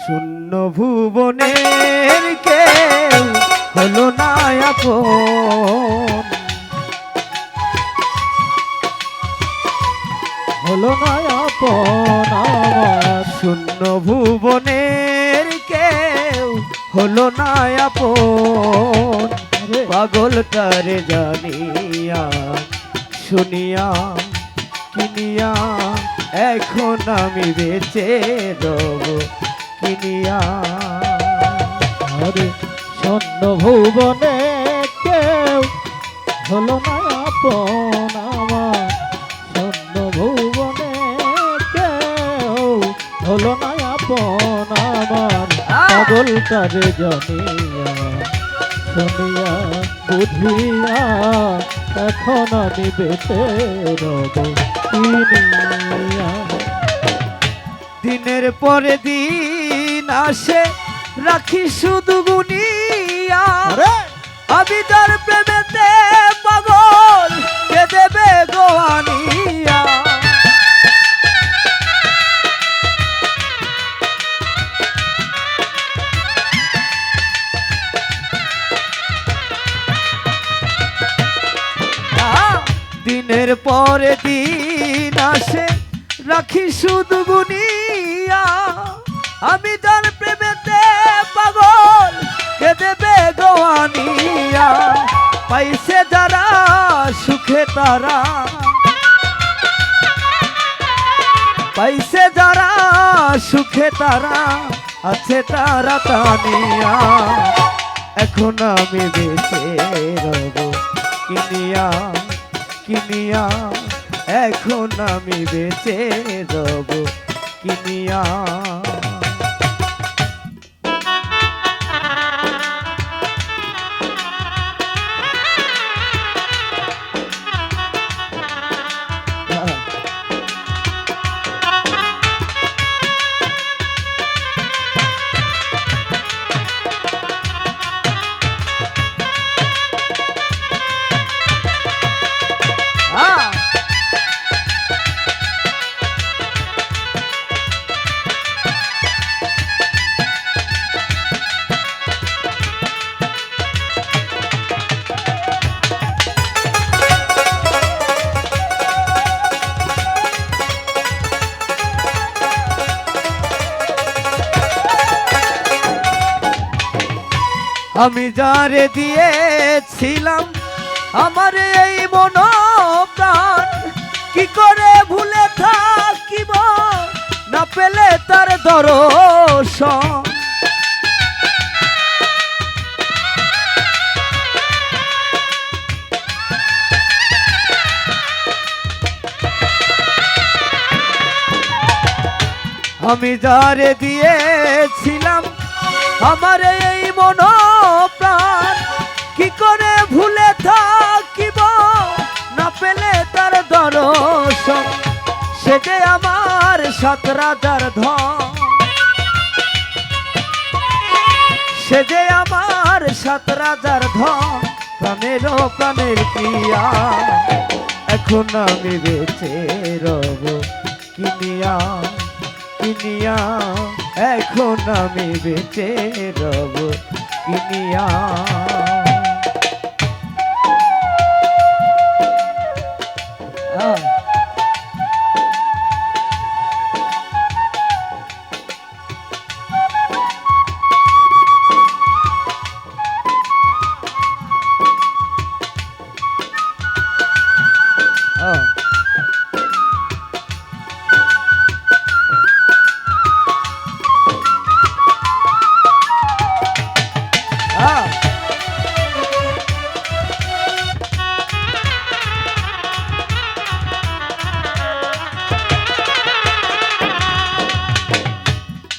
শূন্য ভুবনের কেউ হলো না আপন, হলো না আপন আমার। শূন্য ভুবনের কেউ হলো না আপন, পাগলটারে জানিয়া শুনিয়া কিনিয়া এখন আমি বেঁচে রব কিনিয়া। আরে শূন্য ভুবনে কেউ হলো না আপন আমার, শূন্য ভুবনে কেউ হলো না আপন আমার। পাগলটারে জানিয়া শুনিয়া বুঝিয়া এখন আমি বেঁচে রব কিনিয়া। দিনের পরে দিন আসে রাখি শুধু গুনিয়া, আমি তার প্রেমেতে পাগল কে দেবে গোয়ানিয়া। দিনের পরে দিন আসে রাখি শুধু গুনিয়া, আমি তার প্রেমেতে পাগল কে দেবে গোয়ানিয়া। পাইছে যারা সুখে তারা, পাইছে যারা সুখে তারা আছে তারা তানিয়া। এখন আমি বেঁচে রব কিনিয়া কিনিয়া, এখন আমি বেঁচে রব কিনিয়া। আমি যারে দিয়েছিলাম আমার এই মন প্রাণ, কি করে ভুলে থাকিব না পেলে তার দর্শন। আমি যারে দিয়েছিলাম আমার এই মন প্রাণ, কি করে ভুলে থাকিব না পেলে তার দর্শন। সে যে আমার সাত রাজার ধন, সে যে আমার সাত রাজার ধন, প্রাণের প্রাণের প্রিয়া। এখন আমি বেঁচে রব কিনিয়া কিনিয়া, এখন আমি বেঁচে রব কিনিয়া।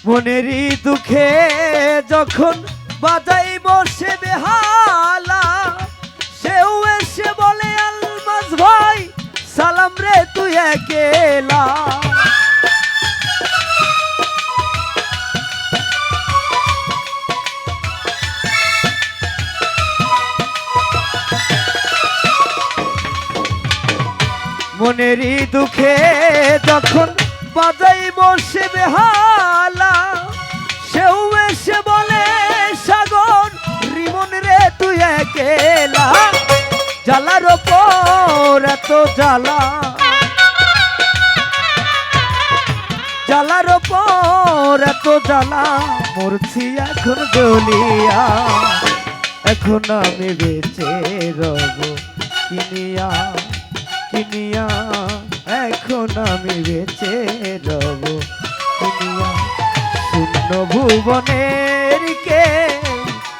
মনেরই দুঃখে যখন বাজাই বসে বেহালা, সেও এসে বলে আলমাস ভাই সালাম রে তুই একেলা। মনেরই দুঃখে যখন বাজাই বসে বেহালা, সে জ্বালার ওপর এত জ্বালা, জ্বালার ওপর এত জ্বালা, মরছি এখন জ্বলিয়া। এখন আমি বেঁচে রব কিনিয়া, কিনিয়া, এখন আমি বেঁচে রব কিনিয়া। শূন্য ভুবনের কে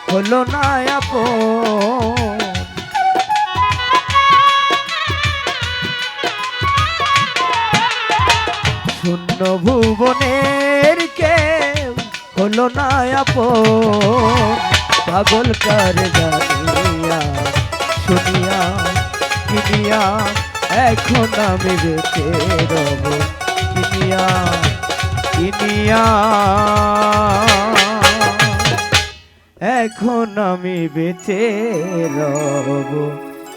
হলো না আপন, শূন্য ভুবনের কে হলো না আপন। পাগল কার জানিয়া শুনিয়া কিনিয়া, এখন আমি বেঁচে রব কিনিয়া, কিনিয়া, এখন আমি বেঁচে রব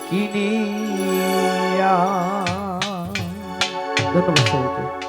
কিনিয়া। ধন্যবাদ সবাইকে।